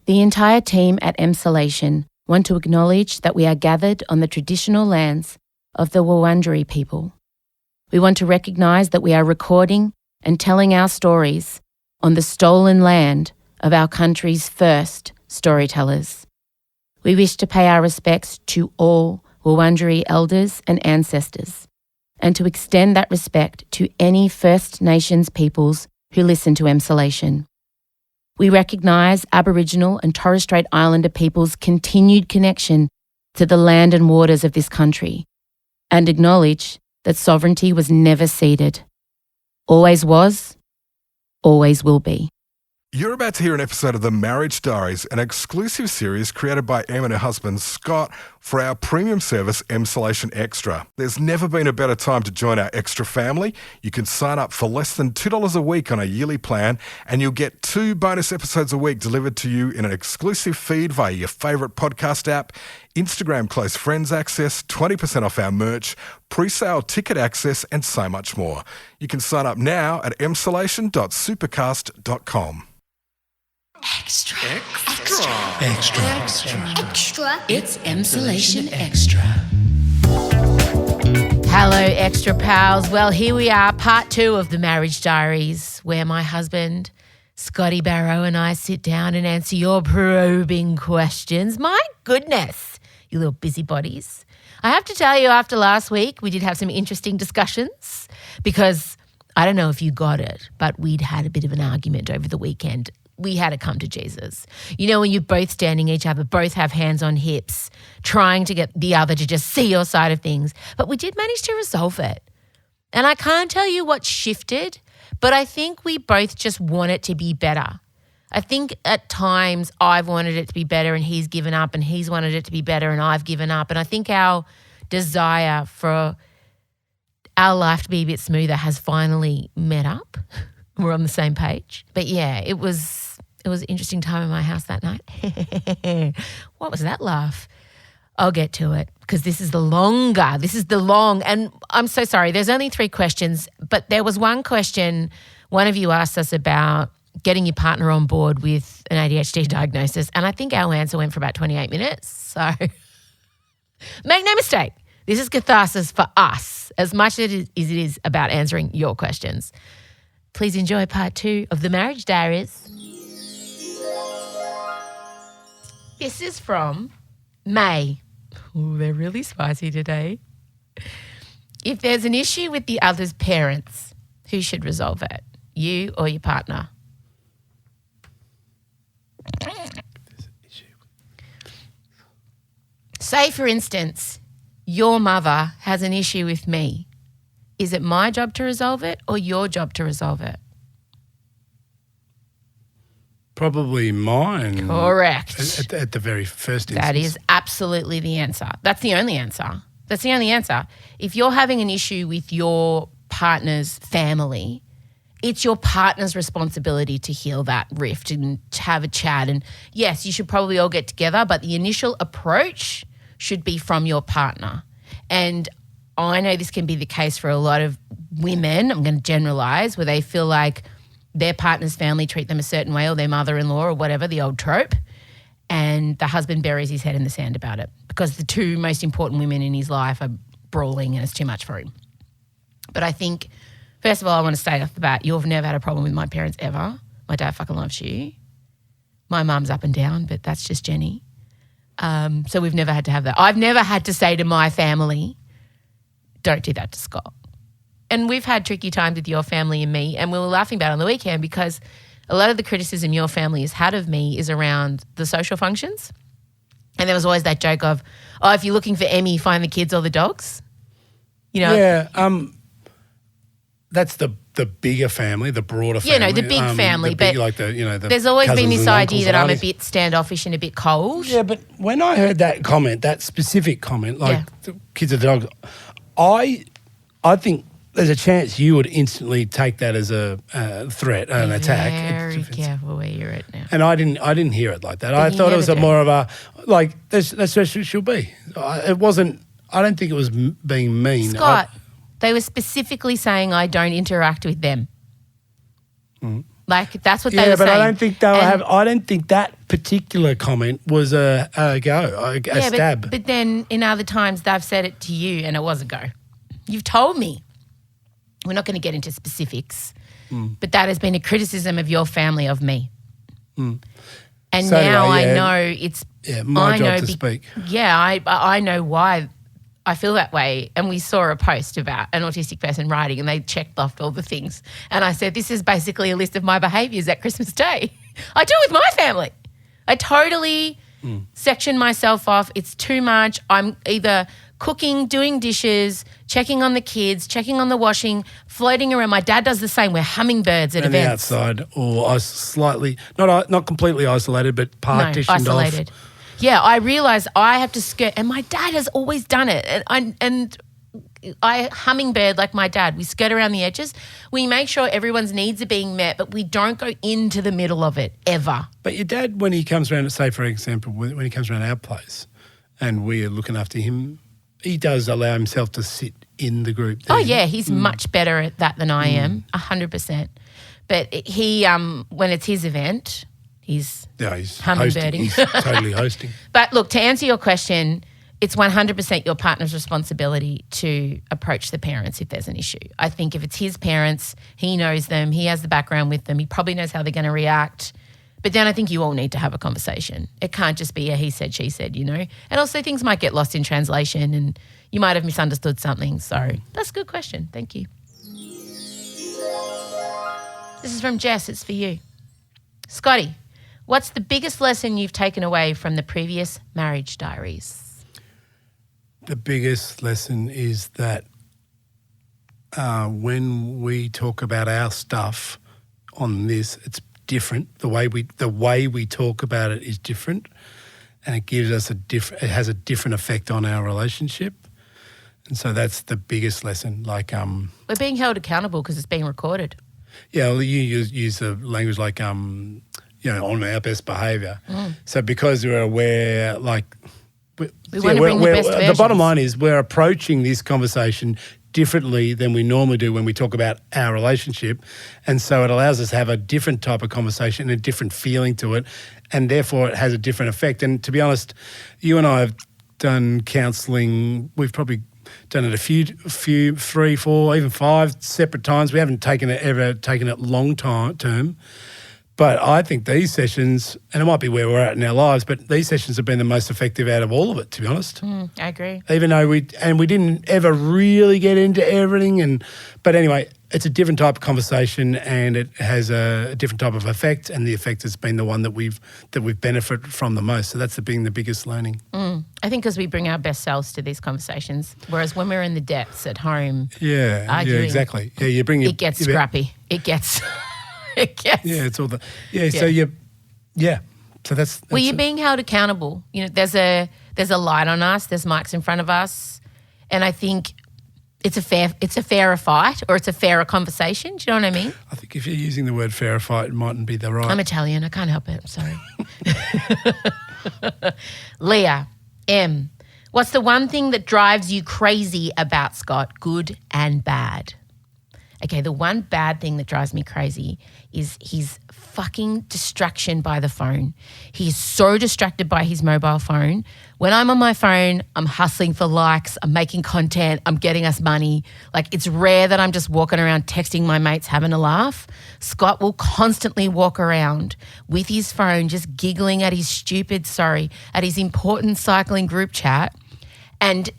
The entire team at Emsolation want to acknowledge that we are gathered on the traditional lands of the Wurundjeri people. We want to recognise that we are recording and telling our stories on the stolen land of our country's first storytellers. We wish to pay our respects to all Wurundjeri elders and ancestors, and to extend that respect to any First Nations peoples who listen to Emsolation. We recognise Aboriginal and Torres Strait Islander peoples' continued connection to the land and waters of this country, and acknowledge that sovereignty was never ceded. Always was, always will be. You're about to hear an episode of The Marriage Diaries, an exclusive series created by Em and her husband Scott for our premium service, Emsolation Extra. There's never been a better time to join our Extra family. You can sign up for less than $2 a week on a yearly plan, and you'll get 2 bonus episodes a week delivered to you in an exclusive feed via your favourite podcast app, Instagram close friends access, 20% off our merch, pre-sale ticket access, and so much more. You can sign up now at emsolation.supercast.com. Extra. It's Emsolation Extra. Hello, Extra Pals. Well, here we are, part 2 of The Marriage Diaries, where my husband, Scotty Barrow, and I sit down and answer your probing questions. My goodness, you little busybodies. I have to tell you, after last week, we did have some interesting discussions because I don't know if you got it, but we'd had a bit of an argument over the weekend. We had to come to Jesus. You know, when you're both standing each other, both have hands on hips, trying to get the other to just see your side of things. But we did manage to resolve it. And I can't tell you what shifted, but I think we both just want it to be better. I think at times I've wanted it to be better and he's given up, and he's wanted it to be better and I've given up. And I think our desire for our life to be a bit smoother has finally met up. We're on the same page. But yeah, it was an interesting time in my house that night. What was that laugh? I'll get to it because this is the long, and I'm so sorry. There's only 3 questions, but there was one question one of you asked us about getting your partner on board with an ADHD diagnosis, and I think our answer went for about 28 minutes. So make no mistake, this is catharsis for us as much as it is about answering your questions. Please enjoy part 2 of The Marriage Diaries. This is from May. Ooh, they're really spicy today. If there's an issue with the other's parents, who should resolve it? You or your partner? Say, for instance, your mother has an issue with me. Is it my job to resolve it or your job to resolve it? Probably mine. Correct. At the very first instance. That is absolutely the answer. That's the only answer. If you're having an issue with your partner's family, it's your partner's responsibility to heal that rift and to have a chat. And yes, you should probably all get together, but the initial approach should be from your partner. And I know this can be the case for a lot of women, I'm going to generalise, where they feel like their partner's family treat them a certain way, or their mother-in-law or whatever, the old trope, and the husband buries his head in the sand about it because the 2 most important women in his life are brawling and it's too much for him. But I think, first of all, I want to say off the bat, you've never had a problem with my parents ever. My dad fucking loves you. My mum's up and down, but that's just Jenny. So we've never had to have that. I've never had to say to my family, don't do that to Scott. And we've had tricky times with your family and me, and we were laughing about it on the weekend because a lot of the criticism your family has had of me is around the social functions. And there was always that joke of, oh, if you're looking for Emmy, find the kids or the dogs. You know? Yeah, that's the bigger family, the broader family. You know, the big family. The big, but like the there's always been this idea that I'm a bit bit standoffish and a bit cold. Yeah, but when I heard that comment, that specific comment, like the kids or the dogs, I think there's a chance you would instantly take that as a threat, an attack. Very careful where you're at now. And I didn't hear it like that. I thought it was more of a, like, that's what it should be. It wasn't, I don't think it was being mean. Scott, they were specifically saying I don't interact with them. Mm. Like that's what they Yeah, were but saying. I don't think that particular comment was a stab. But then in other times they've said it to you and it was a go. You've told me. We're not going to get into specifics, but that has been a criticism of your family of me. And So now anyway, I know it's my job to speak. Yeah, I know why I feel that way. And we saw a post about an autistic person writing and they checked off all the things. And I said, this is basically a list of my behaviours at Christmas Day. I do it with my family. I totally section myself off. It's too much. I'm either cooking, doing dishes, checking on the kids, checking on the washing, floating around. My dad does the same. We're hummingbirds at events. Outside or slightly, not completely isolated, but partitioned isolated. off. Yeah, I realise I have to skirt, and my dad has always done it. And I hummingbird like my dad. We skirt around the edges. We make sure everyone's needs are being met, but we don't go into the middle of it ever. But your dad, when he comes around, say for example, when he comes around our place and we're looking after him, he does allow himself to sit in the group. Oh, yeah, he's much better at that than I am, 100%. But he, when it's his event, he's hummingbirding. He's totally hosting. But look, to answer your question, it's 100% your partner's responsibility to approach the parents if there's an issue. I think if it's his parents, he knows them, he has the background with them, he probably knows how they're going to react. But then I think you all need to have a conversation. It can't just be a he said, she said, And also things might get lost in translation and you might have misunderstood something. So that's a good question. Thank you. This is from Jess. It's for you. Scotty, what's the biggest lesson you've taken away from the previous marriage diaries? The biggest lesson is that when we talk about our stuff on this, it's different. The way we talk about it is different, and it gives us it has a different effect on our relationship. And so that's the biggest lesson. Like we're being held accountable because it's being recorded. Yeah, well, you use the language like on our best behaviour. So because we're aware, like we want to bring the best versions. The bottom line is we're approaching this conversation differently than we normally do when we talk about our relationship. And so it allows us to have a different type of conversation and a different feeling to it, and therefore it has a different effect. And to be honest, you and I have done counselling. We've probably done it a few, 3, 4, even 5 separate times. We haven't ever taken it long term. But I think these sessions, and it might be where we're at in our lives, but these sessions have been the most effective out of all of it, to be honest. I agree. Even though we didn't ever really get into everything, but anyway, it's a different type of conversation and it has a different type of effect, and the effect has been the one that we've benefited from the most. So that's being the biggest learning. I think because we bring our best selves to these conversations, whereas when we're in the depths at home, arguing, exactly. Yeah, you bring it gets scrappy. It gets. It's all the So that's well, you're being held accountable. There's a light on us. There's mics in front of us, and I think it's a fairer fight, or it's a fairer conversation. Do you know what I mean? I think if you're using the word fairer fight, it mightn't be the right. I'm Italian. I can't help it. I'm sorry. Leah M. What's the one thing that drives you crazy about Scott, good and bad? Okay, the one bad thing that drives me crazy is his fucking distraction by the phone. He is so distracted by his mobile phone. When I'm on my phone, I'm hustling for likes, I'm making content, I'm getting us money. Like, it's rare that I'm just walking around texting my mates, having a laugh. Scott will constantly walk around with his phone, just giggling at his at his important cycling group chat. And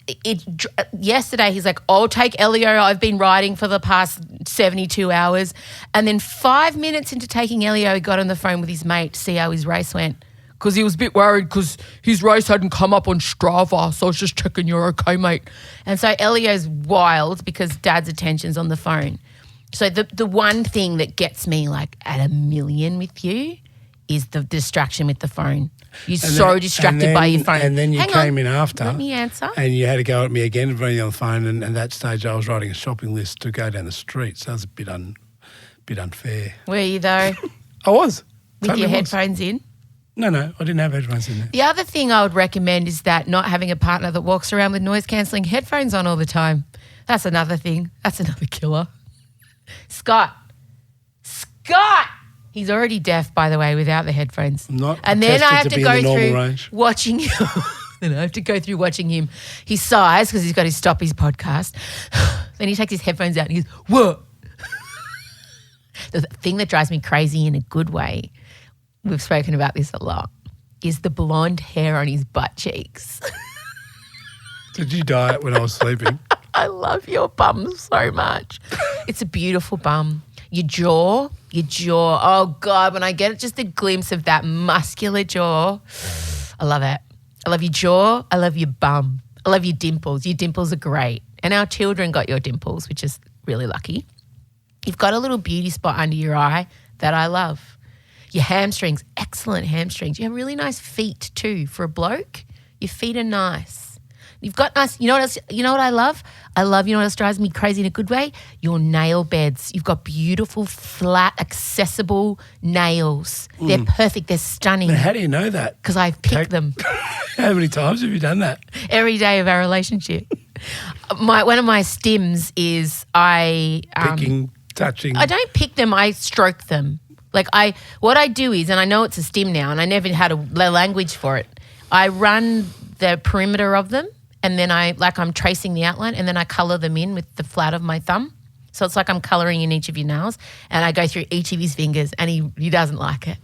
yesterday he's like, I'll take Elio. I've been riding for the past 72 hours. And then 5 minutes into taking Elio, he got on the phone with his mate to see how his race went, because he was a bit worried because his race hadn't come up on Strava. So I was just checking you're okay, mate. And so Elio's wild because Dad's attention's on the phone. So the one thing that gets me like at a million with you is the distraction with the phone. You're so distracted by your phone. And then you came in after. Let me answer. And you had to go at me again for being on the phone. And at that stage, I was writing a shopping list to go down the street. So that was a bit unfair. Were you, though? I was. With your headphones in? No, I didn't have headphones in there. The other thing I would recommend is that not having a partner that walks around with noise-cancelling headphones on all the time. That's another thing. That's another killer. Scott! He's already deaf, by the way, without the headphones. Not and then I have attested to be go in the normal through range. watching him. Then I have to go through watching him. He sighs because he's got to stop his podcast. Then he takes his headphones out and he goes, "What?" The thing that drives me crazy in a good way, we've spoken about this a lot, is the blonde hair on his butt cheeks. Did you dye it when I was sleeping? I love your bum so much. It's a beautiful bum. Your jaw. Oh, God, when I get just a glimpse of that muscular jaw, I love it. I love your jaw. I love your bum. I love your dimples. Your dimples are great. And our children got your dimples, which is really lucky. You've got a little beauty spot under your eye that I love. Your hamstrings, excellent hamstrings. You have really nice feet too for a bloke. Your feet are nice. You've got nice, you know what else, you know what I love? You know what else drives me crazy in a good way? Your nail beds. You've got beautiful, flat, accessible nails. They're perfect. They're stunning. Now, how do you know that? Because I've picked them How many times have you done that? every day of our relationship. One of my stims is Picking, touching. I don't pick them, I stroke them. What I do is, and I know it's a stim now, and I never had a language for it. I run the perimeter of them, and then I'm tracing the outline, and then I colour them in with the flat of my thumb. So it's like I'm colouring in each of your nails, and I go through each of his fingers, and he doesn't like it.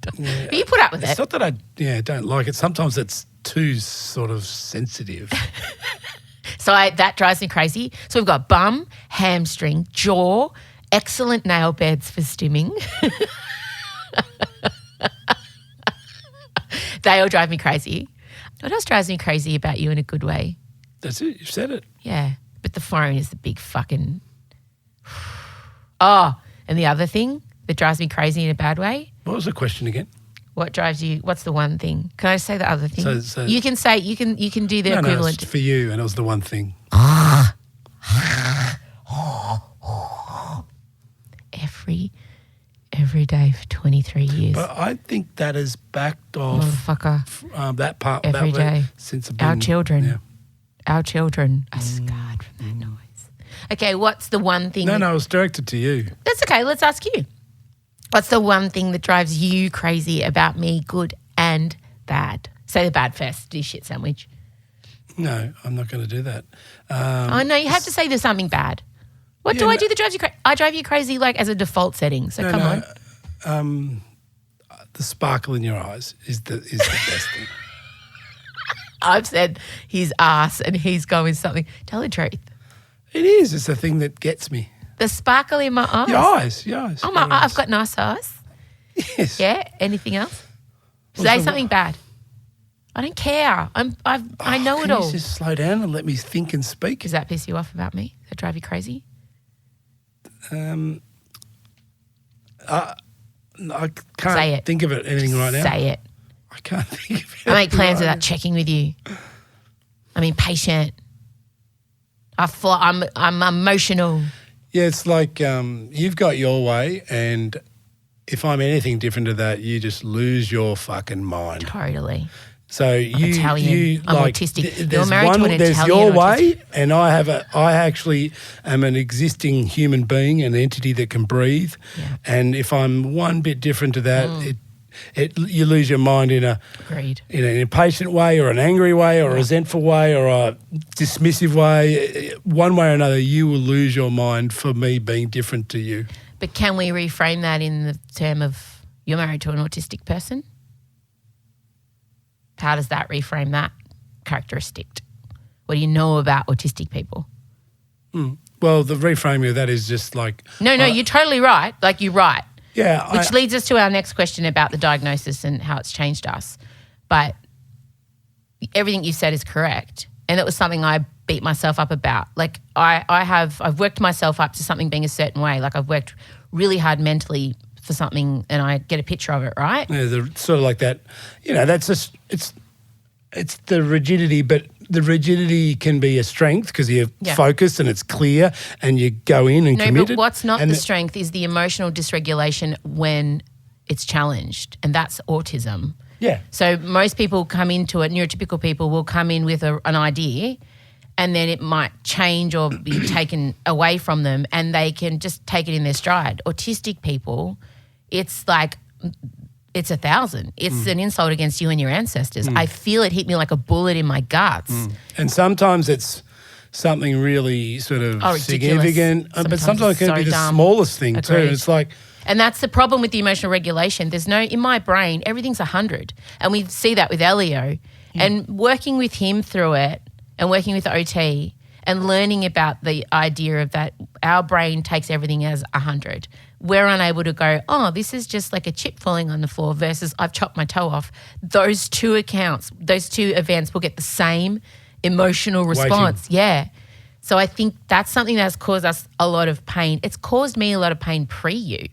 But you put up with It's it. not that I don't like it. Sometimes it's too sort of sensitive. So that drives me crazy. So we've got bum, hamstring, jaw, excellent nail beds for stimming. They all drive me crazy. What else drives me crazy about you in a good way? That's it. You've said it. Yeah, but the phone is the big fucking... Oh, and the other thing that drives me crazy in a bad way? What was the question again? What drives you? What's the one thing? Can I say the other thing? So you can say you can do the No, equivalent. it's for you, and it was the one thing. Every day for 23 years. But I think that has backed off Motherfucker. that part Every that day. since I've been, Our children. Yeah. Our children are scarred from that noise. Okay, what's the one thing? No, it was directed to you. That's okay. Let's ask you. What's the one thing that drives you crazy about me, good and bad? Say the bad first. Do your shit sandwich. No, I'm not going to do that. Oh, no, you have to say there's something bad. What do I do that drives you crazy? I drive you crazy like as a default setting, so come on. The sparkle in your eyes is the best thing. I've said his ass and he's going with something. Tell the truth. It is. It's the thing that gets me. The sparkle in my eyes. Your eyes. Oh, Your eyes. I've got nice eyes. Yes. Yeah. Anything else? Well, Say so something bad. I don't care. I know it Can all. you just slow down and let me think and speak? Does that piss you off about me? Does that drive you crazy? I Say can't it. think of anything right now. Say it. I can't think of it. I make plans without checking with you. I'm impatient. I'm emotional. Yeah, it's like you've got your way, and if I'm anything different to that, you just lose your fucking mind. Totally. So you, Italian. I'm like, autistic. You're married to an there's Italian your autistic. way, and I actually am an existing human being, an entity that can breathe. Yeah. And if I'm one bit different to that, you lose your mind in Agreed. an impatient way, or an angry way, or a resentful way, or a dismissive way. One way or another, you will lose your mind for me being different to you. But can we reframe that in the term of you're married to an autistic person? How does that reframe that characteristic? What do you know about autistic people? Well, the reframing of that is just like... No, you're totally right. Like you're right. Yeah. Which leads us to our next question about the diagnosis and how it's changed us. But everything you said is correct. And that was something I beat myself up about. Like I've worked myself up to something being a certain way. Like I've worked really hard mentally for something and I get a picture of it, right? Yeah, sort of like that. That's just it's the rigidity, but the rigidity can be a strength because you're focused and it's clear and you go in and committed. But what's not the strength is the emotional dysregulation when it's challenged, and that's autism. Yeah. So most people come into it, neurotypical people will come in with an idea and then it might change or be taken away from them, and they can just take it in their stride. Autistic people, it's like it's 1,000. It's an insult against you and your ancestors. I feel it hit me like a bullet in my guts. And sometimes it's something really sort of Ridiculous. significant, but sometimes it can so be the dumb. smallest thing too. Agreed. It's like, And that's the problem with the emotional regulation. There's no, in my brain, everything's 100. And we see that with Elio. And working with him through it and working with OT and learning about the idea of that our brain takes everything as 100. We're unable to go, oh, this is just like a chip falling on the floor versus I've chopped my toe off. Those two events will get the same emotional response. Yeah. So I think that's something that's caused us a lot of pain. It's caused me a lot of pain pre-you.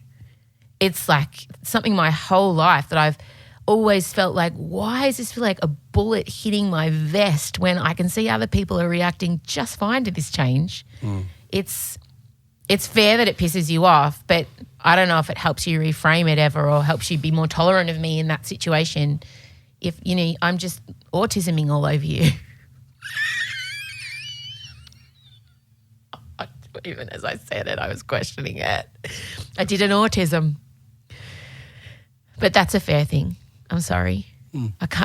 It's like something my whole life that I've always felt like, why does this feel like a bullet hitting my vest when I can see other people are reacting just fine to this change? It's fair that it pisses you off, but I don't know if it helps you reframe it ever or helps you be more tolerant of me in that situation. If, I'm just autisming all over you. Even as I said it, I was questioning it. I did an autism. But that's a fair thing. I'm sorry.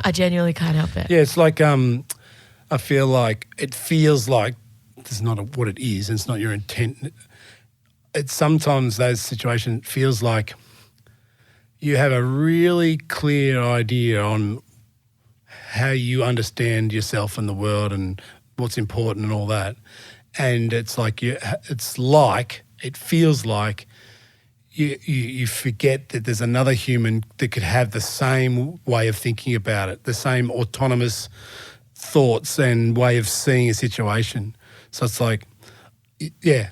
I genuinely can't help it. yeah, it's like I feel like it feels like it's not what it is, and it's not your intent. It's sometimes those situations feels like you have a really clear idea on how you understand yourself and the world and what's important and all that. And it feels like you forget that there's another human that could have the same way of thinking about it, the same autonomous thoughts and way of seeing a situation. So it's like, yeah.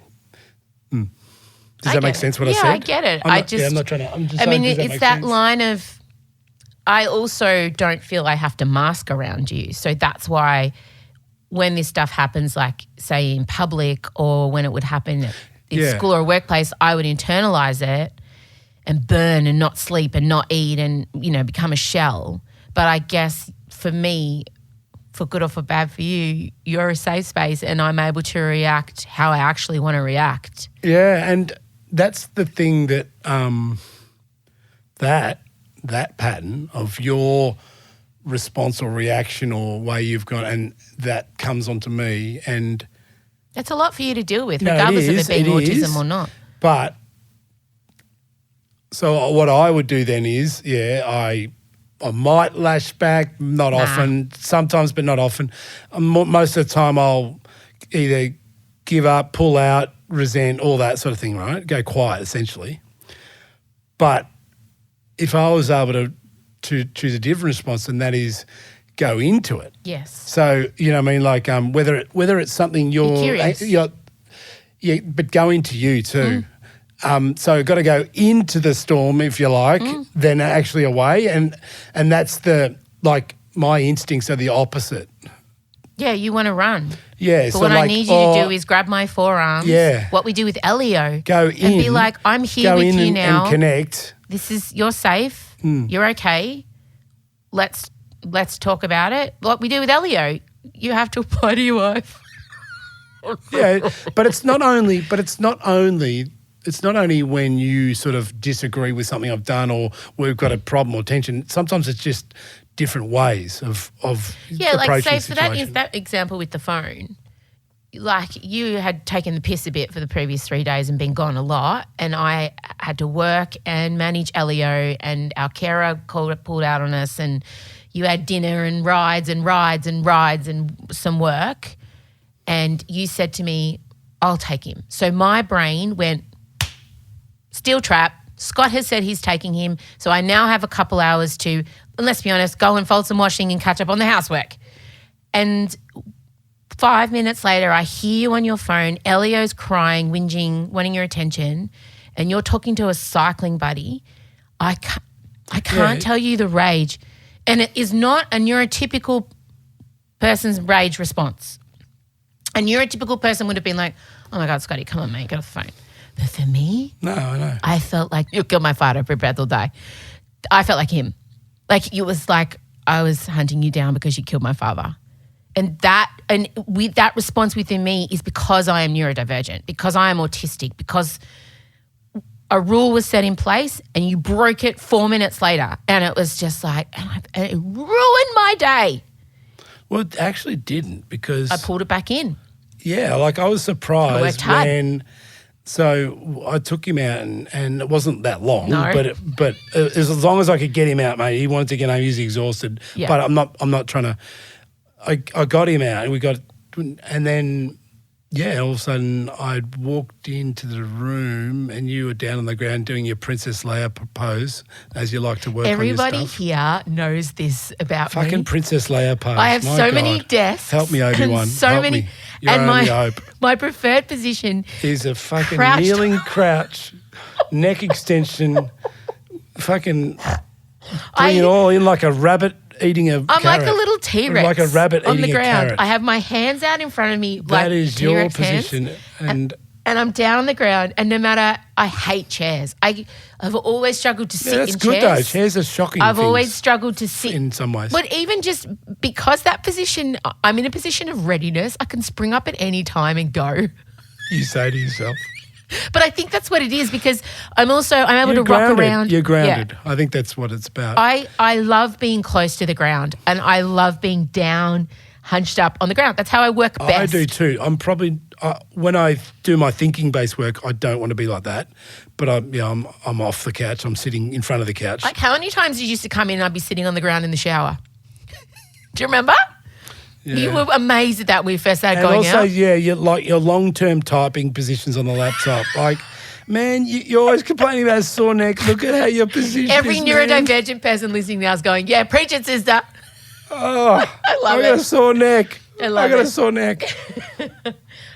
Does that make sense what I said? Yeah, I get it. I'm not trying to, I'm just saying, does it's make that sense? line of, I also don't feel I have to mask around you. So that's why when this stuff happens, like say in public or when it would happen in school or workplace, I would internalize it and burn and not sleep and not eat and, become a shell. But I guess for me, for good or for bad for you, you're a safe space and I'm able to react how I actually want to react. Yeah, and that's the thing that that pattern of your response or reaction or way you've gone, and that comes onto me, and that's a lot for you to deal with, No, regardless of it being autism is. or not. But so what I would do then is, I might lash back, not often, sometimes, but not often. Most of the time I'll either give up, pull out, resent, all that sort of thing, right? Go quiet, essentially. But if I was able to choose a different response, and that is go into it. Yes. So, like whether it's something curious. but go into you too. So got to go into the storm, if you like, then actually away. And that's my instincts are the opposite. Yeah, you want to run. Yeah. But so what I need you to do is grab my forearms. Yeah. What we do with Elio. Go and in. be like, I'm here go with in you and, now. and connect. You're safe. You're okay. Let's talk about it. What we do with Elio, you have to apply to your wife. Yeah, but it's not only when you sort of disagree with something I've done or we've got a problem or tension. Sometimes it's just different ways of approaching say the for situation. that example with the phone, like you had taken the piss a bit for the previous 3 days and been gone a lot, and I had to work and manage Elio, and our carer pulled out on us, and you had dinner and rides and some work, and you said to me, I'll take him. So my brain went, steel trap. Scott has said he's taking him, so I now have a couple hours to, let's be honest, go and fold some washing and catch up on the housework. And 5 minutes later, I hear you on your phone, Elio's crying, whinging, wanting your attention, and you're talking to a cycling buddy. I can't tell you the rage. And it is not a neurotypical person's rage response. A neurotypical person would have been like, oh my God, Scotty, come on, mate, get off the phone. But for me, No, I know. I felt like you killed my father, every breath will die. I felt like him. Like it was like I was hunting you down because you killed my father. And that response within me is because I am neurodivergent, because I am autistic, because a rule was set in place and you broke it 4 minutes later. And it was just like, and it ruined my day. Well, it actually didn't because I pulled it back in. Yeah, like I was surprised worked hard. when. So I took him out, and it wasn't that long, No. but as long as I could get him out, mate. He wanted to get home. He's exhausted, Yeah. but I'm not trying to. I got him out, and then all of a sudden I'd walked into the room, and you were down on the ground doing your Princess Leia pose, as you like to work Everybody on your stuff. here knows this about me. Fucking Princess Leia pose. I have My so God. many desks. Help me, Obi-Wan. And so Help many. me. You're and only hope. my preferred position Is a fucking Crouched. kneeling crouch, neck extension, fucking bring it all in like a rabbit eating a I'm carrot. like a little T-Rex Like a rabbit on the eating a ground. carrot. I have my hands out in front of me like That is your T-Rex hands. position. And And I'm down on the ground, and no matter, I hate chairs. I've always struggled to sit that's in good chairs. though. Chairs are shocking. I've things always struggled to sit. in some ways. But even just because that position, I'm in a position of readiness, I can spring up at any time and go. You say to yourself. But I think that's what it is because I'm able You're to grounded. rock around. You're Yeah. grounded. I think that's what it's about. I love being close to the ground, and I love being down, hunched up on the ground. That's how I work best. I do too. I'm probably when I do my thinking-based work, I don't want to be like that. But I'm off the couch. I'm sitting in front of the couch. Like how many times did you used to come in and I'd be sitting on the ground in the shower? Do you remember? Yeah. You were amazed at that when we first started And going also, out. you're like your long-term typing positions on the laptop. Like, man, you're always complaining about a sore neck. Look at how your position Every is, man. neurodivergent person listening now is going, yeah, preach it, sister. Oh, I love I got it. a sore neck. I love got it. a sore neck. All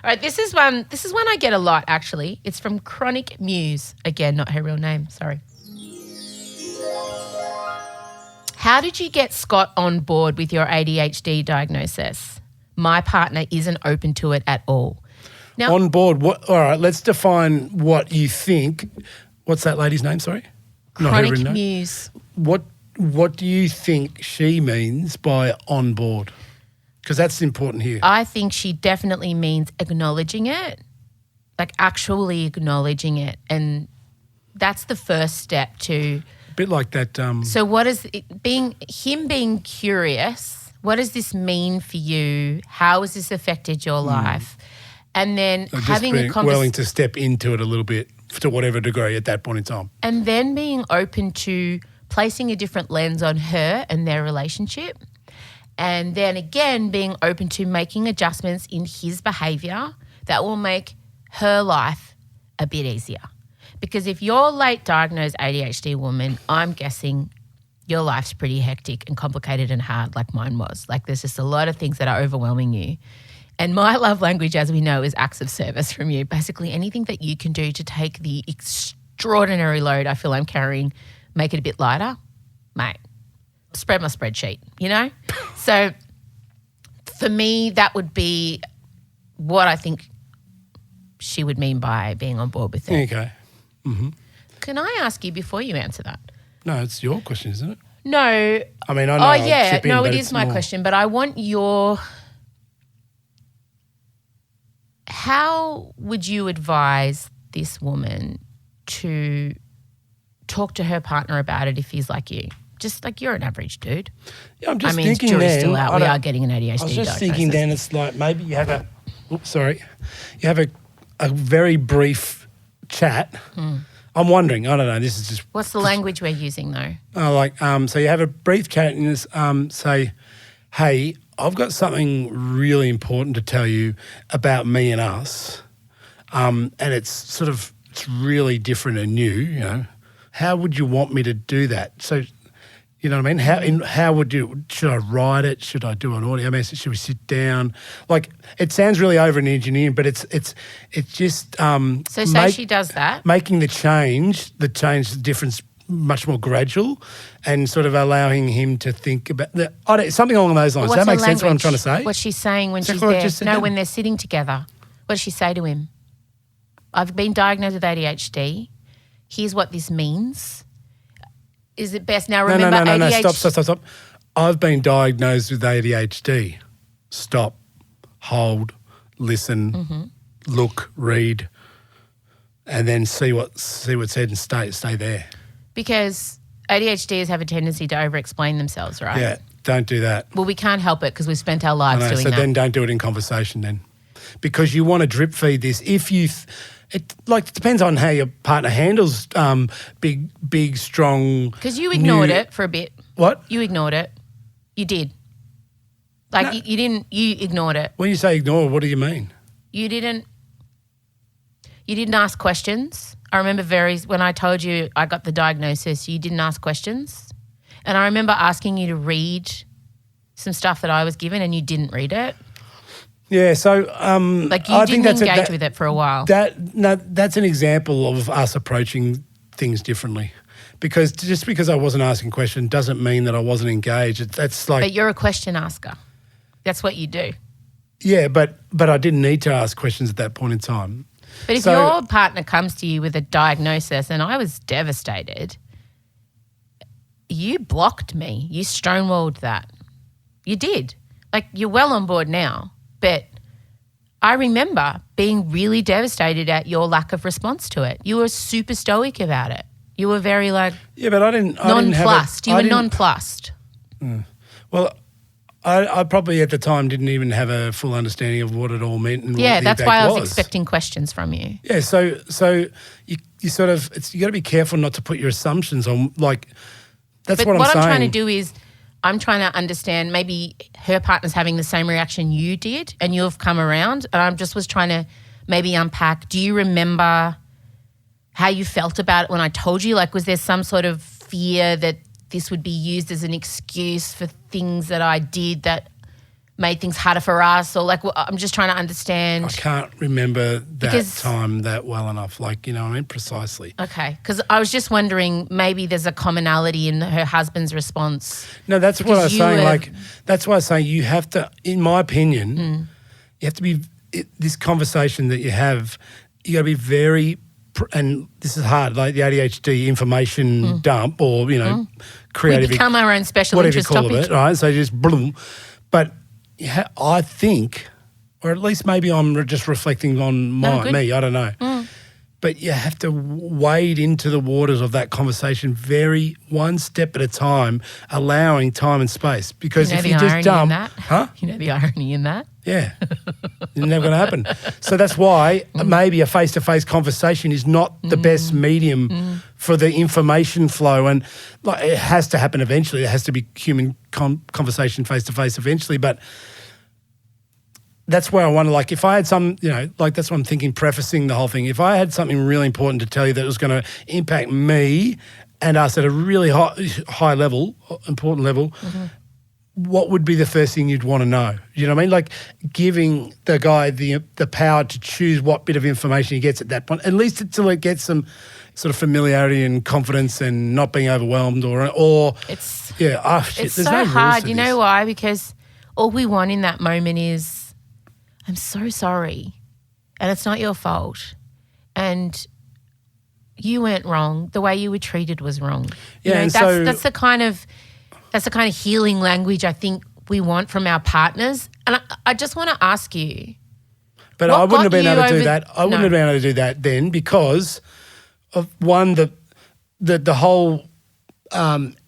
right, this is one I get a lot, actually. It's from Chronic Muse. Again, not her real name, sorry. How did you get Scott on board with your ADHD diagnosis? My partner isn't open to it at all. Now, On board. What? All right, let's define what you think. What's that lady's name? Sorry, Not her Chronic real name. Muse. What do you think she means by on board? Because that's important here. I think she definitely means acknowledging it, like actually acknowledging it. And that's the first step to. A bit like that. So what is it, being curious, what does this mean for you? How has this affected your life? And then just having a being conversation. willing to step into it a little bit to whatever degree at that point in time. And then being open to placing a different lens on her and their relationship. And then again, being open to making adjustments in his behaviour that will make her life a bit easier. Because if you're a late diagnosed ADHD woman, I'm guessing your life's pretty hectic and complicated and hard like mine was. Like there's just a lot of things that are overwhelming you. And my love language, as we know, is acts of service from you. Basically anything that you can do to take the extraordinary load I feel I'm carrying, make it a bit lighter, mate, spread my spreadsheet, you know? So for me, that would be what I think she would mean by being on board with it. Okay. Can I ask you before you answer that? No, it's your question, isn't it? No. I mean, I know. Oh, I'll yeah. chip in, No, but it it's is my more- question, but I want your. How would you advise this woman to talk to her partner about it if he's like you? Just like you're an average dude. Yeah, I'm just I mean, thinking jury's then. still out. I We don't- are getting an ADHD I was just diagnosis. thinking then it's like maybe you have you have a very brief chat. I'm wondering, I don't know, this is just What's the language we're using though? so you have a brief chat and just say, hey, I've got something really important to tell you about me and us. And it's really different and new, you know. How would you want me to do that? So, you know what I mean? How would you, should I write it? Should I do an audio message? Should we sit down? Like, it sounds really over engineered, but it's just So say she does that. making the difference much more gradual and sort of allowing him to think about something along those lines. Does that What's her make sense what I'm language? trying to say? What's she saying when she's Exactly what I there? just said No, then. when they're sitting together. What does she say to him? I've been diagnosed with ADHD. Here's what this means. Is it best now? Remember, No. ADHD. Stop. I've been diagnosed with ADHD. stop, hold, listen, look, read, and then see what's said and stay there. Because ADHDers have a tendency to over-explain themselves, right? Yeah, don't do that. Well, we can't help it because we've spent our lives doing So that. then don't do it in conversation then. Because you want to drip feed this. If you, it depends on how your partner handles big, strong. Because you ignored it for a bit. What? You ignored it. You did. Like No. you didn't. You ignored it. When you say ignore, what do you mean? You didn't ask questions. I remember when I told you I got the diagnosis, you didn't ask questions. And I remember asking you to read some stuff that I was given and you didn't read it. Yeah, so Like you I didn't think engage with it for a while. That's an example of us approaching things differently. Because just because I wasn't asking questions doesn't mean that I wasn't engaged. That's like, But you're a question asker. That's what you do. yeah, but I didn't need to ask questions at that point in time. But if your partner comes to you with a diagnosis, and I was devastated, you blocked me. You stonewalled that. You did. Like, you're well on board now. But I remember being really devastated at your lack of response to it. You were super stoic about it. You were very like Yeah, but I didn't nonplussed. You were nonplussed. Well, I probably at the time didn't even have a full understanding of what it all meant and Yeah, what the that's impact why I was expecting questions from you. Yeah, so you sort of you got to be careful not to put your assumptions on like. That's But what I'm saying. I'm trying to do is I'm trying to understand maybe her partner's having the same reaction you did and you've come around, and I just was trying to maybe unpack. Do you remember how you felt about it when I told you? Like, was there some sort of fear that this would be used as an excuse for things that I did that made things harder for us? Or like, I'm just trying to understand. I can't remember that Because- time that well enough. Like, you know what I mean? Precisely. Okay, because I was just wondering maybe there's a commonality in her husband's response. No, that's what I was Because you saying. were- Like, that's why I was saying you have to, in my opinion, you have to be, this conversation that you have, you got to be very, and this is hard, like the ADHD information dump or, you know, creative. We become our own special whatever you interest call topic. it, right? So just boom. But I think, or at least maybe I'm just reflecting on good. me, I don't know. But you have to wade into the waters of that conversation very one step at a time, allowing time and space. Because You know if the you just irony dump, in that? huh? You know the irony in that? Yeah, it's never going to happen. So that's why maybe a face-to-face conversation is not the best medium for the information flow. And like, it has to happen eventually. It has to be human conversation face-to-face eventually. But that's where I wonder, like, if I had some, you know, like that's what I'm thinking, prefacing the whole thing. If I had something really important to tell you that was going to impact me and us at a really high level, important level, what would be the first thing you'd want to know? You know what I mean? Like giving the guy the power to choose what bit of information he gets at that point, at least until it gets some sort of familiarity and confidence and not being overwhelmed or It's yeah, oh shit, it's there's so no rules hard. to You this. know why? Because all we want in that moment is, I'm so sorry, and it's not your fault, and you went wrong. The way you were treated was wrong. You Yeah, know, and that's the kind of healing language I think we want from our partners. And I just want to ask you. But what I wouldn't have got been able to you do over- that. I wouldn't No. have been able to do that then because of one, the whole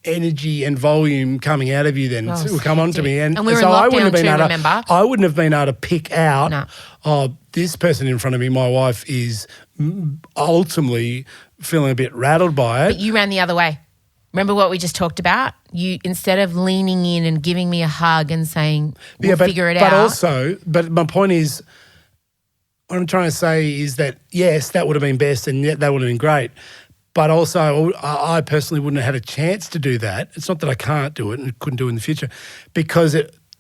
energy and volume coming out of you then Oh, will come on to me. and we were so in I wouldn't lockdown have been too, able remember? I wouldn't have been able to pick out, No. oh, this person in front of me, my wife, is ultimately feeling a bit rattled by it. But you ran the other way. Remember what we just talked about? You, instead of leaning in and giving me a hug and saying, we'll figure it but out. also, but my point is, what I'm trying to say is that, yes, that would have been best and that would have been great. But also, I personally wouldn't have had a chance to do that. It's not that I can't do it and couldn't do it in the future because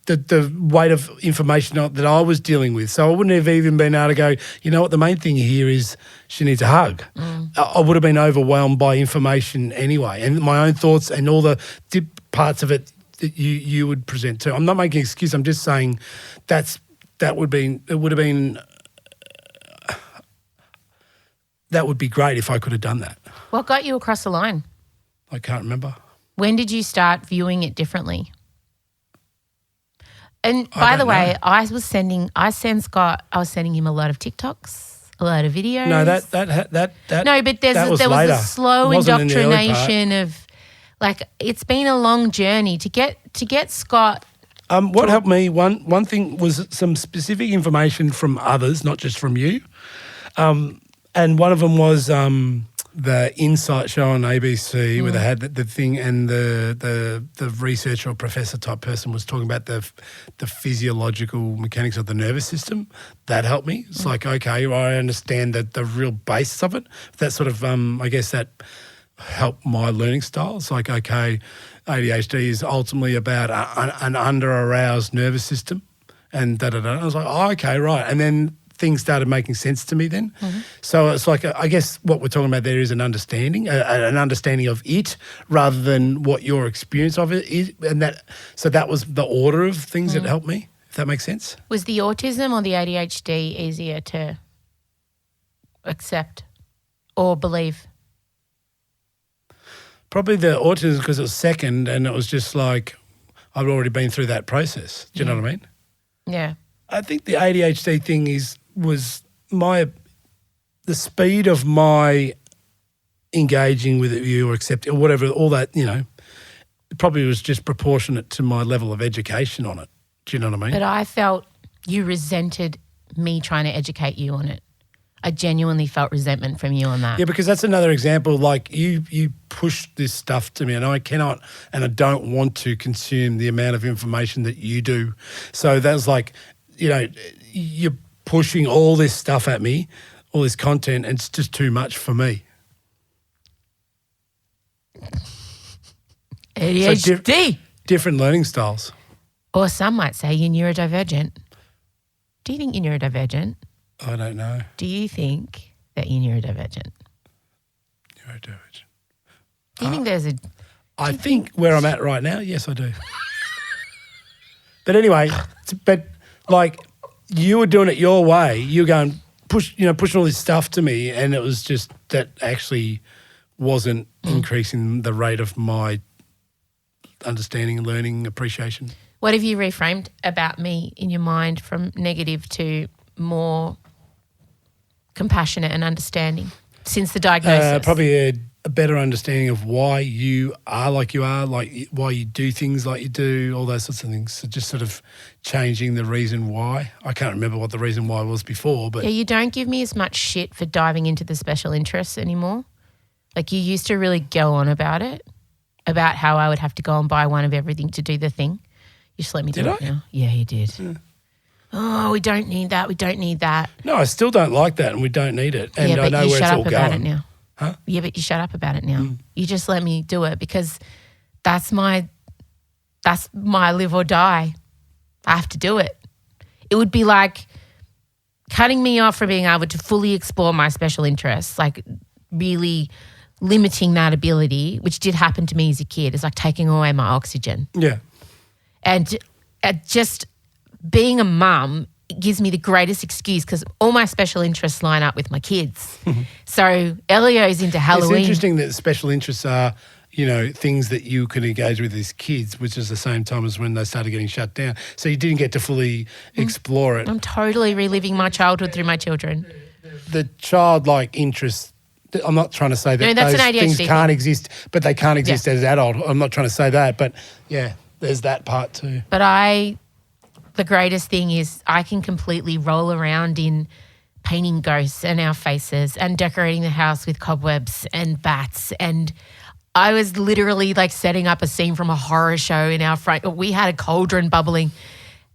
the weight of information that I was dealing with. So I wouldn't have even been able to go, you know what, the main thing here is she needs a hug. I would have been overwhelmed by information anyway and my own thoughts and all the parts of it that you would present too. I'm not making an excuse. I'm just saying that would be great if I could have done that. What got you across the line? I can't remember. When did you start viewing it differently? And by the way, I was sending him a lot of TikToks, a lot of videos. No, that No, but there was later. a slow Wasn't in the early part. indoctrination of, like, it's been a long journey to get Scott. What helped me, one thing was some specific information from others, not just from you. And one of them was the Insight show on ABC where they had the thing, and the researcher or professor type person was talking about the physiological mechanics of the nervous system. That helped me. It's like, okay, well, I understand the real basis of it. That sort of, I guess that helped my learning style. It's like, okay, ADHD is ultimately about an under-aroused nervous system and da-da-da. I was like, oh, okay, right. And then things started making sense to me then. So it's like, I guess what we're talking about there is an understanding of it rather than what your experience of it is. And so that was the order of things that helped me, if that makes sense. Was the autism or the ADHD easier to accept or believe? Probably the autism because it was second and it was just like I'd already been through that process. Do you know what I mean? Yeah. I think the ADHD thing was the speed of my engaging with you or accepting or whatever, all that, it probably was just proportionate to my level of education on it. Do you know what I mean? But I felt you resented me trying to educate you on it. I genuinely felt resentment from you on that. Yeah, because that's another example. Like you push this stuff to me and I cannot and I don't want to consume the amount of information that you do. So that's like, you're pushing all this stuff at me, all this content, and it's just too much for me. ADHD. So different learning styles. Or some might say you're neurodivergent. Do you think you're neurodivergent? I don't know. Do you think that you're neurodivergent? Neurodivergent. Do you think there's a... I think where I'm at right now, yes, I do. But anyway, like you were doing it your way. You were going pushing all this stuff to me, and it was just that actually wasn't increasing the rate of my understanding, learning, appreciation. What have you reframed about me in your mind from negative to more compassionate and understanding since the diagnosis? Probably a better understanding of why you are like you are, like why you do things like you do, all those sorts of things. So just sort of changing the reason why. I can't remember what the reason why was before, but... Yeah, you don't give me as much shit for diving into the special interests anymore. Like you used to really go on about it, about how I would have to go and buy one of everything to do the thing. You just let me do it now. Yeah, you did. Yeah. Oh, we don't need that. We don't need that. No, I still don't like that and we don't need it. And yeah, but I know you where shut it's up all about going. it now. Huh? Yeah, but you shut up about it now. You just let me do it because that's my live or die. I have to do it. It would be like cutting me off from being able to fully explore my special interests, like really limiting that ability, which did happen to me as a kid. It's like taking away my oxygen. Yeah. And just being a mum gives me the greatest excuse because all my special interests line up with my kids. So Elio's into Halloween. It's interesting that special interests are, things that you can engage with as kids, which is the same time as when they started getting shut down. So you didn't get to fully explore it. I'm totally reliving my childhood through my children. The childlike interest, I'm not trying to say that that's those an ADHD things can't thing. exist, but they can't exist as an adult. I'm not trying to say that, but yeah, there's that part too. But the greatest thing is I can completely roll around in painting ghosts and our faces and decorating the house with cobwebs and bats. And I was literally like setting up a scene from a horror show in our front. We had a cauldron bubbling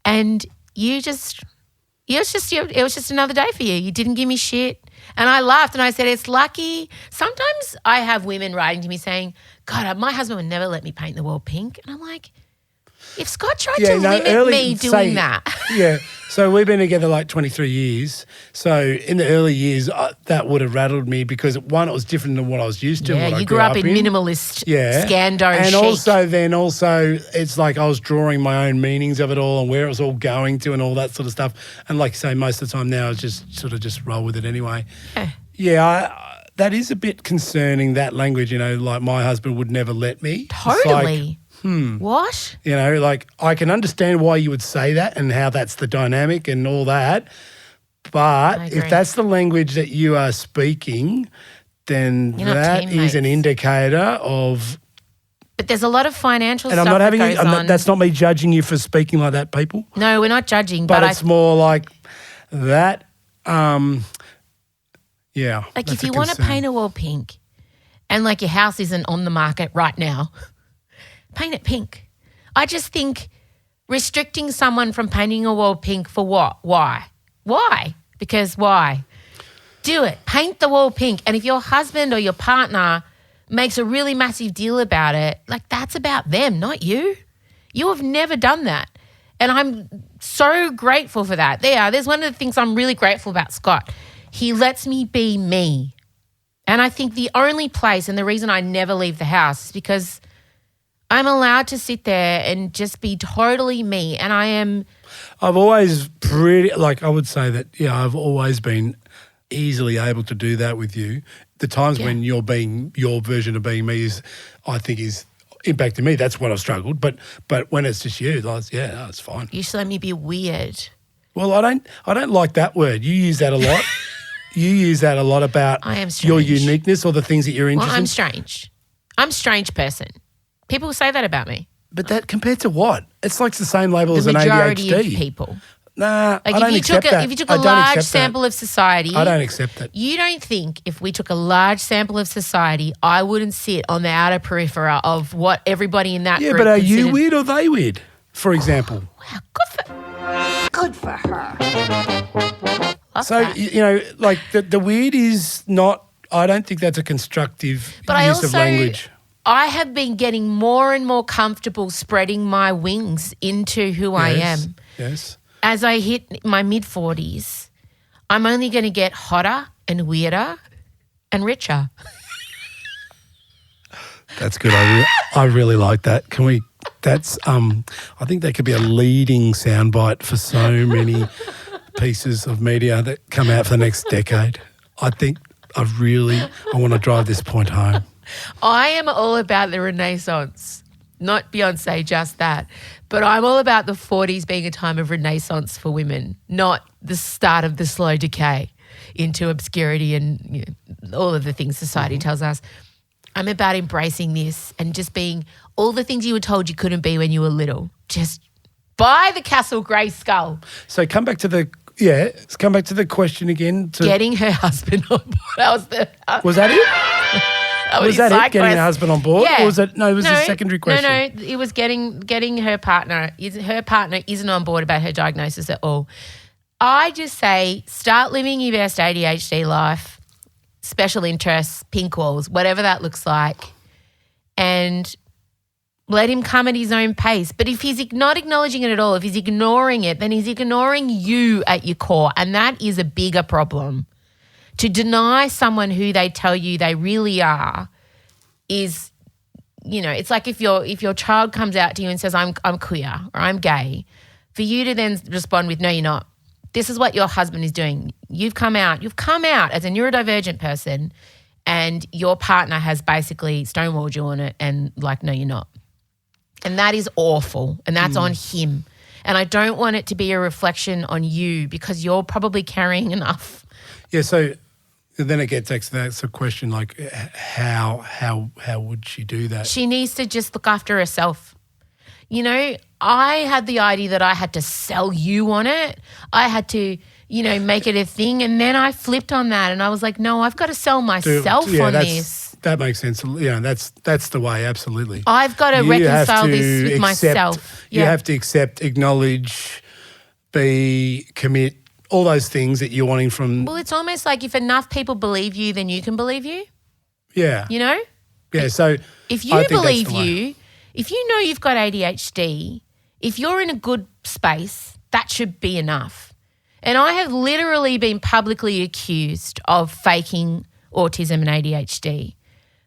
and it was just another day for you. You didn't give me shit. And I laughed and I said, it's lucky. Sometimes I have women writing to me saying, God, my husband would never let me paint the wall pink. And I'm like, if Scott tried to limit me doing that. Yeah. So we've been together like 23 years. So in the early years, that would have rattled me because, one, it was different than what I was used to. Yeah, and what you I grew up in minimalist, Scando and chic. also it's like I was drawing my own meanings of it all and where it was all going to and all that sort of stuff. And like you say, most of the time now I just roll with it anyway. Yeah. Yeah, that is a bit concerning, that language, like my husband would never let me. Totally. What? You know, like I can understand why you would say that and how that's the dynamic and all that. But agree. if that's the language that you are speaking, then You're not that is an teammates. indicator of. But there's a lot of financial And stuff I'm not having. that goes on. That's not me judging you for speaking like that, people. No, we're not judging. But But it's more like that. Yeah. like that's if you a want to concern. paint a wall pink and like your house isn't on the market right now, paint it pink. I just think restricting someone from painting a wall pink for what? Why? Why? Because why? Do it. Paint the wall pink. And if your husband or your partner makes a really massive deal about it, like that's about them, not you. You have never done that. And I'm so grateful for that. There's one of the things I'm really grateful about Scott. He lets me be me. And I think the only place and the reason I never leave the house is because I'm allowed to sit there and just be totally me. And I've always I would say that, I've always been easily able to do that with you. The times when you're being your version of being me is impacting me. That's what I've struggled. But when it's just you, it's fine. you just let me be weird. Well, I don't like that word. You use that a lot. You use that a lot about I am your strange. uniqueness or the things that you're interested Well, I'm in. strange. I'm a strange person. People say that about me. But that compared to what? It's like the same label as The an majority ADHD. of people. Nah, Like I don't accept that. if you took I a don't large accept that. sample of society, I don't accept that. you don't think if we took a large sample of society, I wouldn't sit on the outer periphery of what everybody in that Yeah, group but are you considered- weird or they weird, for example? Wow, good for her. Love So, that. like the weird is not, I don't think that's a constructive But use of language. I have been getting more and more comfortable spreading my wings into who I am. Yes. As I hit my mid-40s, I'm only going to get hotter and weirder and richer. That's good. I really like that. Can we, that's, I think that could be a leading soundbite for so many pieces of media that come out for the next decade. I think I want to drive this point home. I am all about the Renaissance, not Beyonce, just that. But I'm all about the 40s being a time of Renaissance for women, not the start of the slow decay into obscurity and all of the things society tells us. I'm about embracing this and just being all the things you were told you couldn't be when you were little. Just buy the Castle Grey Skull. So come back to the question again. Getting her husband on board. Was that it? That Was his that side it? Getting quest. her husband on board? Yeah. Or was it? No, it was a secondary question. No, it was getting her partner. Her partner isn't on board about her diagnosis at all. I just say start living your best ADHD life, special interests, pink walls, whatever that looks like, and let him come at his own pace. But if he's not acknowledging it at all, if he's ignoring it, then he's ignoring you at your core, and that is a bigger problem. To deny someone who they tell you they really are is, it's like if your child comes out to you and says, I'm queer or I'm gay, for you to then respond with, no, you're not. This is what your husband is doing. You've come out as a neurodivergent person and your partner has basically stonewalled you on it and like, no, you're not. And that is awful and that's on him. And I don't want it to be a reflection on you because you're probably carrying enough. Yeah, so then it gets to that's a question like how would she do that? She needs to just look after herself. I had the idea that I had to sell you on it. I had to, make it a thing. And then I flipped on that and I was like, no, I've got to sell myself on this. That makes sense. Yeah, that's the way, absolutely. I've got to reconcile this with myself. You have to accept, acknowledge, commit, all those things that you're wanting from. Well, it's almost like if enough people believe you, then you can believe you. Yeah. Yeah, so if I you think that's believe the way. you, if you know you've got ADHD, if you're in a good space, that should be enough. And I have literally been publicly accused of faking autism and ADHD.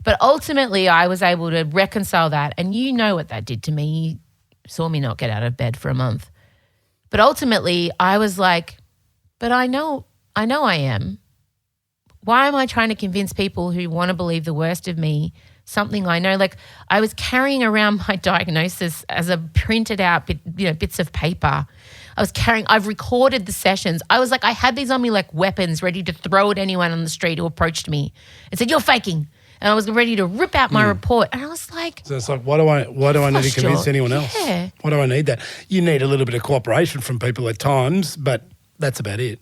But ultimately, I was able to reconcile that. And you know what that did to me. You saw me not get out of bed for a month. But ultimately, I was like, but I know I am. Why am I trying to convince people who want to believe the worst of me something I know. Like I was carrying around my diagnosis as a printed out bits of paper. I've recorded the sessions. I was like, I had these on me like weapons ready to throw at anyone on the street who approached me and said, "You're faking." And I was ready to rip out my report. And I was like, so it's like, why do I need to convince anyone else? Yeah. Why do I need that? You need a little bit of cooperation from people at times, but that's about it.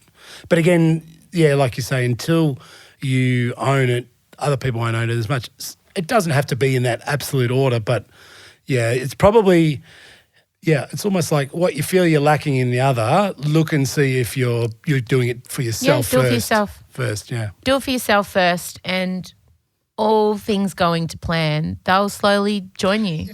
But again, yeah, like you say, until you own it, other people won't own it as much. It doesn't have to be in that absolute order, but yeah, it's probably, it's almost like what you feel you're lacking in the other, look and see if you're doing it for yourself first. Do it for yourself. First, yeah. Do it for yourself first, and all things going to plan, they'll slowly join you.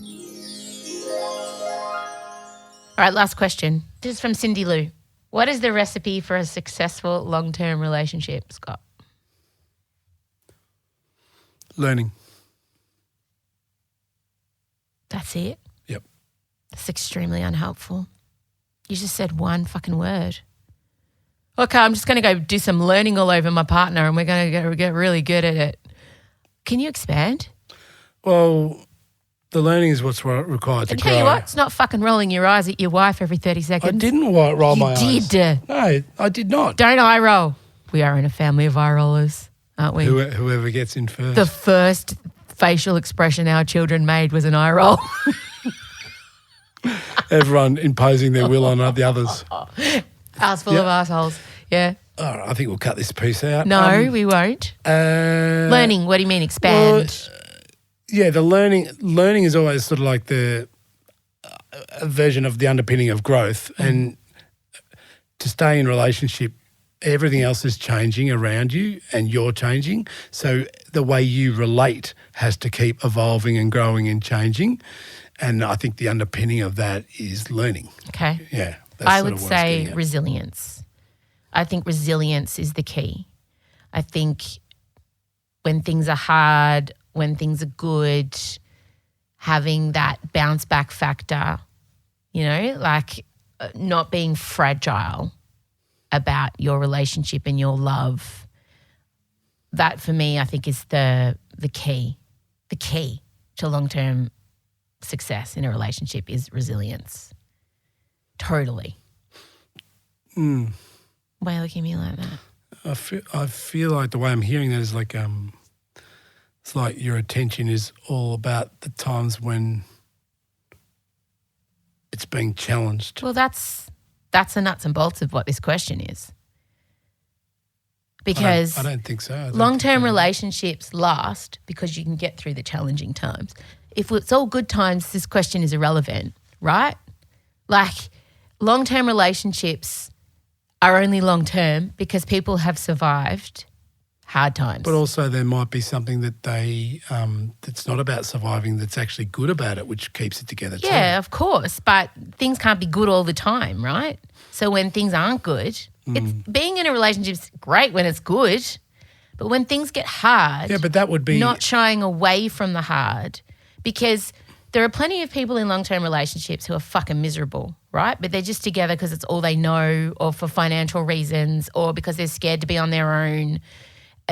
All right, last question. This is from Cindy Lou. What is the recipe for a successful long-term relationship, Scott? Learning. That's it? Yep. That's extremely unhelpful. You just said one fucking word. Okay, I'm just going to go do some learning all over my partner and we're going to get really good at it. Can you expand? Well, the learning is what's required to I grow. tell you what, it's not fucking rolling your eyes at your wife every 30 seconds. I didn't roll my eyes. You did. No, I did not. Don't eye roll. We are in a family of eye rollers, aren't we? Whoever gets in first. The first facial expression our children made was an eye roll. Everyone imposing their will on the others. House full of assholes. Yeah. All right, I think we'll cut this piece out. No, we won't. Learning, what do you mean expand? Well, the learning is always sort of like the version of the underpinning of growth. And to stay in relationship, everything else is changing around you and you're changing. So the way you relate has to keep evolving and growing and changing. And I think the underpinning of that is learning. Okay. Yeah. I would say resilience. I think resilience is the key. I think when things are hard, when things are good, having that bounce back factor, like not being fragile about your relationship and your love, that for me I think is the key. The key to long-term success in a relationship is resilience. Totally. Why are you looking at me like that? I feel like the way I'm hearing that is like it's like your attention is all about the times when it's being challenged. Well, that's the nuts and bolts of what this question is. Because I don't think so. Long-term relationships last because you can get through the challenging times. If it's all good times, this question is irrelevant, right? Like long-term relationships are only long-term because people have survived hard times. But also there might be something that they that's not about surviving, that's actually good about it, which keeps it together too. Yeah, of course. But things can't be good all the time, right? So when things aren't good, it's being in a relationship is great when it's good, but when things get hard, but that would be not shying away from the hard, because there are plenty of people in long-term relationships who are fucking miserable, right? But they're just together because it's all they know, or for financial reasons, or because they're scared to be on their own,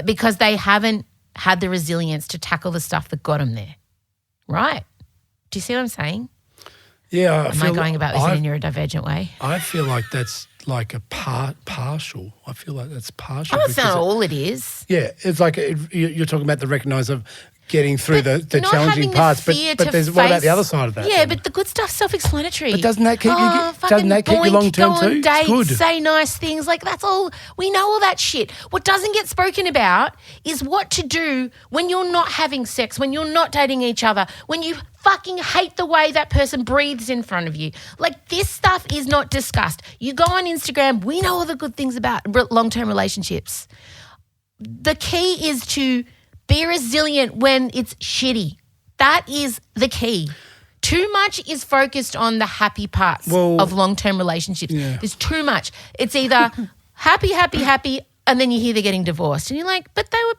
because they haven't had the resilience to tackle the stuff that got them there, right? Do you see what I'm saying? Yeah. Am I going about this in a neurodivergent way? I feel like that's like a partial. I feel like that's partial. Oh, that's not all it is. Yeah, it's like you're talking about the recognise of getting through the challenging parts, but there's what about the other side of that? Yeah, but the good stuff's self-explanatory. But doesn't that keep you long term too? Dates, it's good. Say nice things, like that's all. We know all that shit. What doesn't get spoken about is what to do when you're not having sex, when you're not dating each other, when you fucking hate the way that person breathes in front of you. Like this stuff is not discussed. You go on Instagram, we know all the good things about long-term relationships. The key is to be resilient when it's shitty. That is the key. Too much is focused on the happy parts of long-term relationships. Yeah. There's too much. It's either happy, and then you hear they're getting divorced. And you're like, but they were,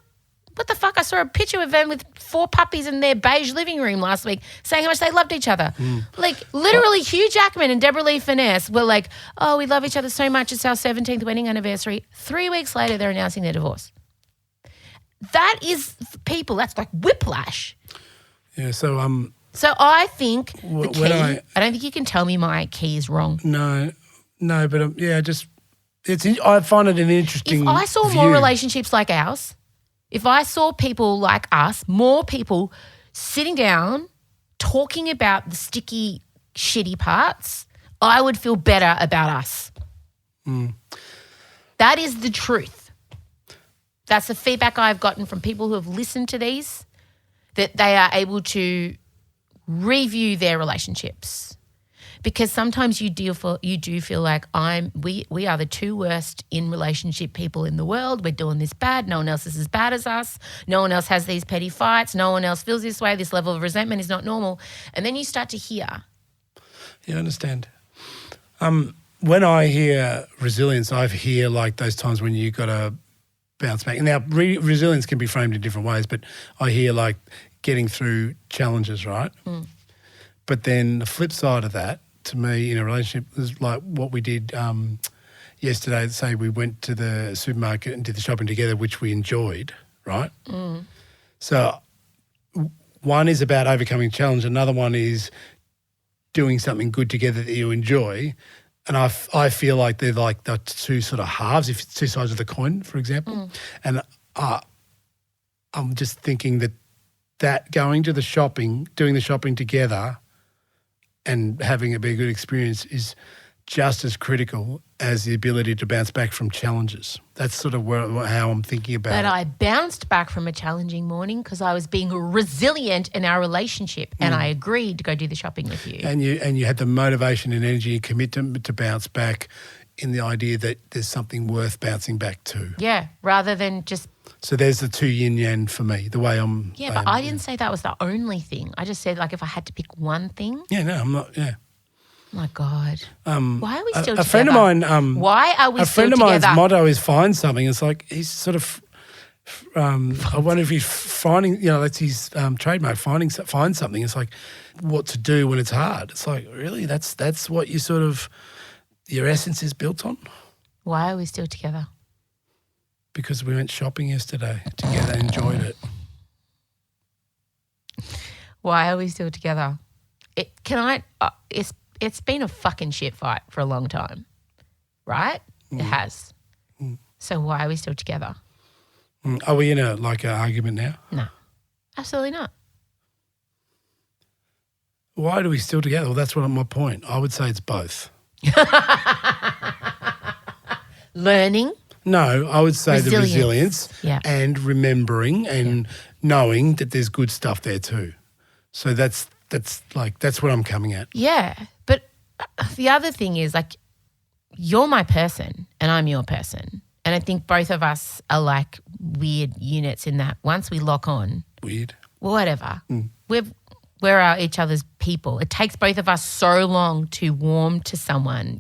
what the fuck? I saw a picture of them with 4 puppies in their beige living room last week saying how much they loved each other. Like literally Hugh Jackman and Deborah Lee Finesse were like, oh, we love each other so much. It's our 17th wedding anniversary. 3 weeks later, they're announcing their divorce. That is people. That's like whiplash. Yeah. So So I think the when key, I don't think you can tell me my key is wrong. no, but I find it an interesting. If I saw view. more relationships like ours, if I saw people like us, more people sitting down, talking about the sticky, shitty parts, I would feel better about us. That is the truth. That's the feedback I've gotten from people who have listened to these, that they are able to review their relationships. Because sometimes you do feel like we are the two worst in relationship people in the world. We're doing this bad. No one else is as bad as us. No one else has these petty fights. No one else feels this way. This level of resentment is not normal. And then you start to hear. Yeah, I understand. When I hear resilience, I hear like those times when you got to bounce back. Now, resilience can be framed in different ways, but I hear like getting through challenges, right? But then the flip side of that, to me, in a relationship, is like what we did yesterday. Say we went to the supermarket and did the shopping together, which we enjoyed, right? So one is about overcoming challenge. Another one is doing something good together that you enjoy. And I feel like they're like the two sort of halves, if it's two sides of the coin, for example. And I'm just thinking that going to the shopping, doing the shopping together and having it be a good experience is just as critical as the ability to bounce back from challenges. That's sort of how I'm thinking about it. But I bounced back from a challenging morning because I was being resilient in our relationship, and I agreed to go do the shopping with you. And you had the motivation and energy and commitment to bounce back in the idea that there's something worth bouncing back to. Yeah, rather than just... So there's the two yin-yang for me, the way I'm... Yeah, but I didn't say that was the only thing. I just said, like, if I had to pick one thing... Yeah, no, I'm not, yeah. My God. Why are we still together? A friend of mine... Why are we still together? A friend of mine's motto is find something. It's like he's sort of... I wonder if he's finding... that's his trademark, find something. It's like what to do when it's hard. It's like, really? That's what you sort of... Your essence is built on? Why are we still together? Because we went shopping yesterday together and enjoyed it. Why are we still together? It's been a fucking shit fight for a long time, right? It has. So why are we still together? Are we in an argument now? No, absolutely not. Why are we still together? Well, that's my point. I would say it's both. Learning. No, I would say the resilience Yeah. and remembering and knowing that there's good stuff there too. So that's what I'm coming at. Yeah, but the other thing is, like, you're my person and I'm your person. And I think both of us are like weird units in that once we lock on. Weird. Whatever. We're each other's people. It takes both of us so long to warm to someone,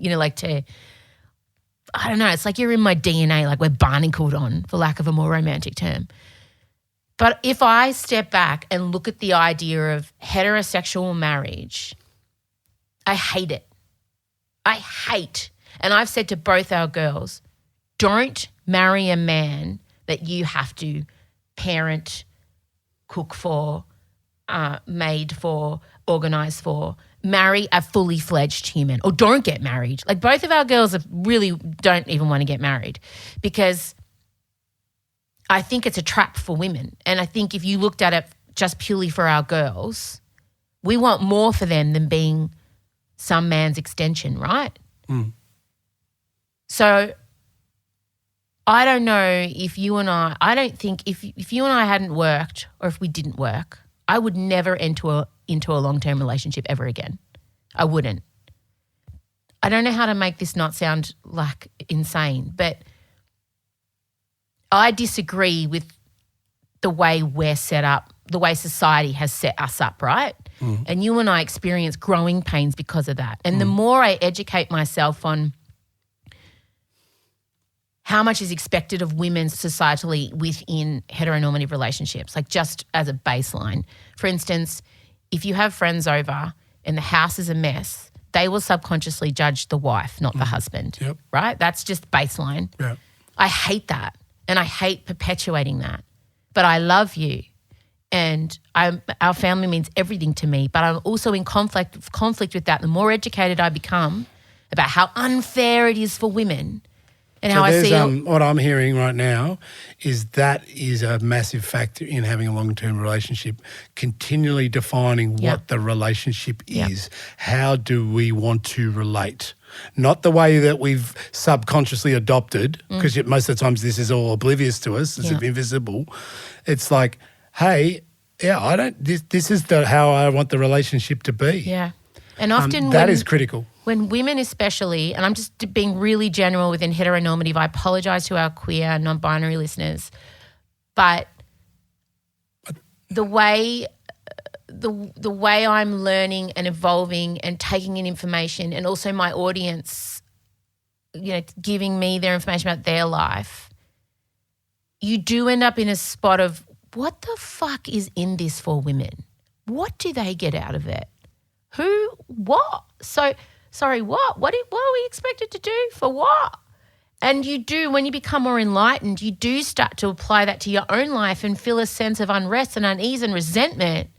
I don't know, it's like you're in my DNA, like we're barnacled on, for lack of a more romantic term. But if I step back and look at the idea of heterosexual marriage, I hate it. And I've said to both our girls, don't marry a man that you have to parent, cook for, maid for, organise for. Marry a fully fledged human, or don't get married. Like, both of our girls really don't even want to get married because I think it's a trap for women. And I think if you looked at it just purely for our girls, we want more for them than being some man's extension, right? So I don't know if you and I don't think if you and I hadn't worked, or if we didn't work, I would never enter into a long-term relationship ever again. I wouldn't. I don't know how to make this not sound like insane, but I disagree with the way we're set up, the way society has set us up, right? And you and I experience growing pains because of that. And the more I educate myself on how much is expected of women societally within heteronormative relationships, like just as a baseline. For instance, if you have friends over and the house is a mess, they will subconsciously judge the wife, not the husband, right? That's just baseline. Yeah. I hate that, and I hate perpetuating that. But I love you, And our family means everything to me, but I'm also in conflict with that. The more educated I become about how unfair it is for women and how I see what I'm hearing right now is that is a massive factor in having a long-term relationship, continually defining what the relationship is. How do we want to relate? Not the way that we've subconsciously adopted, because most of the times this is all oblivious to us, it's invisible. It's like, hey, this is how I want the relationship to be. Yeah. And often that is critical. When women especially, and I'm just being really general within heteronormative, I apologise to our queer and non-binary listeners, but the way I'm learning and evolving and taking in information, and also my audience, giving me their information about their life, you do end up in a spot of, what the fuck is in this for women? What do they get out of it? Who? What? Sorry, what? What are we expected to do? For what? And you do, when you become more enlightened, you do start to apply that to your own life and feel a sense of unrest and unease and resentment.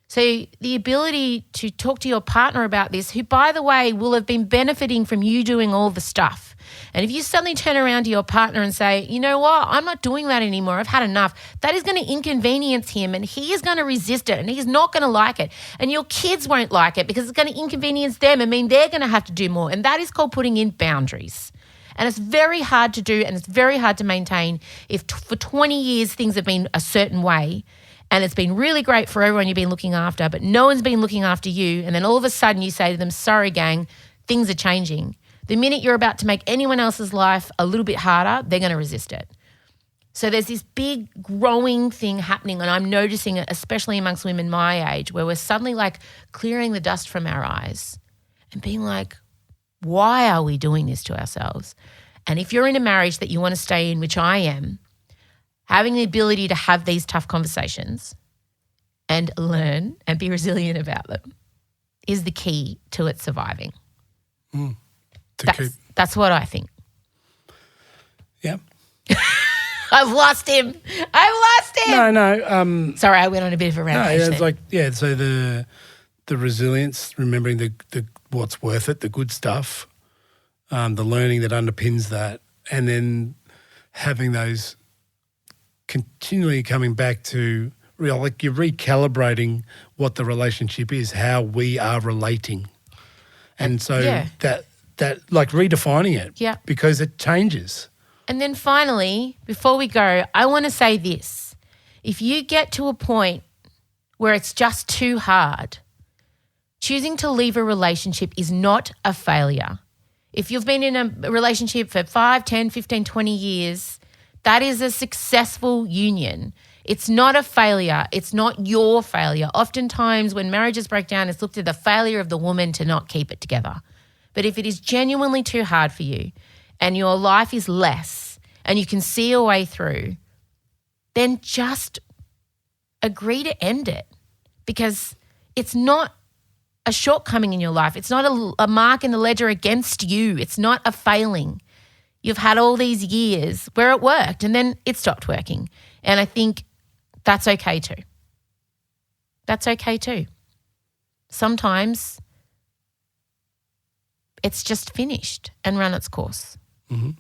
So the ability to talk to your partner about this, who, by the way, will have been benefiting from you doing all the stuff. And if you suddenly turn around to your partner and say, you know what, I'm not doing that anymore, I've had enough, that is going to inconvenience him and he is going to resist it and he's not going to like it. And your kids won't like it because it's going to inconvenience them and mean they're going to have to do more. And that is called putting in boundaries. And it's very hard to do and it's very hard to maintain if for 20 years things have been a certain way and it's been really great for everyone you've been looking after, but no one's been looking after you, and then all of a sudden you say to them, sorry gang, things are changing. The minute you're about to make anyone else's life a little bit harder, they're going to resist it. So there's this big growing thing happening, and I'm noticing it especially amongst women my age, where we're suddenly like clearing the dust from our eyes and being like, why are we doing this to ourselves? And if you're in a marriage that you want to stay in, which I am, having the ability to have these tough conversations and learn and be resilient about them is the key to it surviving. That's what I think. Yeah. I've lost him. No. Sorry, I went on a bit of a rampage. No, it's so the resilience, remembering the what's worth it, the good stuff, the learning that underpins that, and then having those continually coming back to you're recalibrating what the relationship is, how we are relating. And so that like redefining it. Yeah. Because it changes. And then finally, before we go, I want to say this. If you get to a point where it's just too hard, choosing to leave a relationship is not a failure. If you've been in a relationship for 5, 10, 15, 20 years, that is a successful union. It's not a failure. It's not your failure. Oftentimes when marriages break down, it's looked at the failure of the woman to not keep it together. But if it is genuinely too hard for you and your life is less and you can see a way through, then just agree to end it, because it's not a shortcoming in your life. It's not a mark in the ledger against you. It's not a failing. You've had all these years where it worked and then it stopped working. And I think that's okay too. That's okay too. Sometimes it's just finished and run its course. Mm-hmm.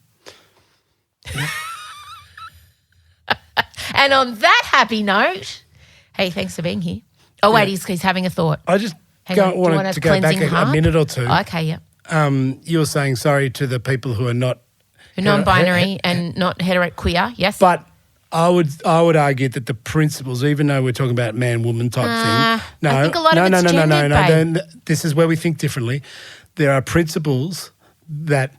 Yeah. And on that happy note, hey, thanks for being here. Oh, wait, he's having a thought. I just wanted to go back a minute or two. Oh, okay, yeah. You were saying sorry to the people who are not non-binary and not queer, yes. But I would argue that the principles, even though we're talking about man-woman type thing, I think a lot of it's gendered, babe. This is where we think differently. There are principles that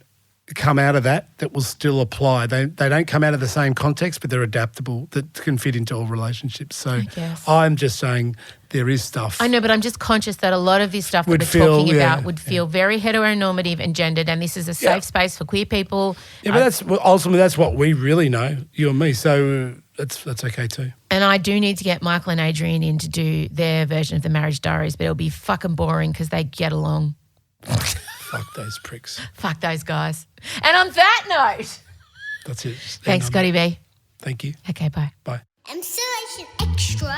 come out of that will still apply. They don't come out of the same context, but they're adaptable, that can fit into all relationships. So I'm just saying there is stuff. I know, but I'm just conscious that a lot of this stuff that we're talking about would feel very heteronormative and gendered, and this is a safe space for queer people. Yeah, but ultimately that's what we really know, you and me. So that's okay too. And I do need to get Michael and Adrian in to do their version of the Marriage Diaries, but it'll be fucking boring because they get along. Fuck those pricks. Fuck those guys. And on that note. That's it. Thanks, Scotty B. Thank you. Okay, bye. Bye. Emsolation. Extra.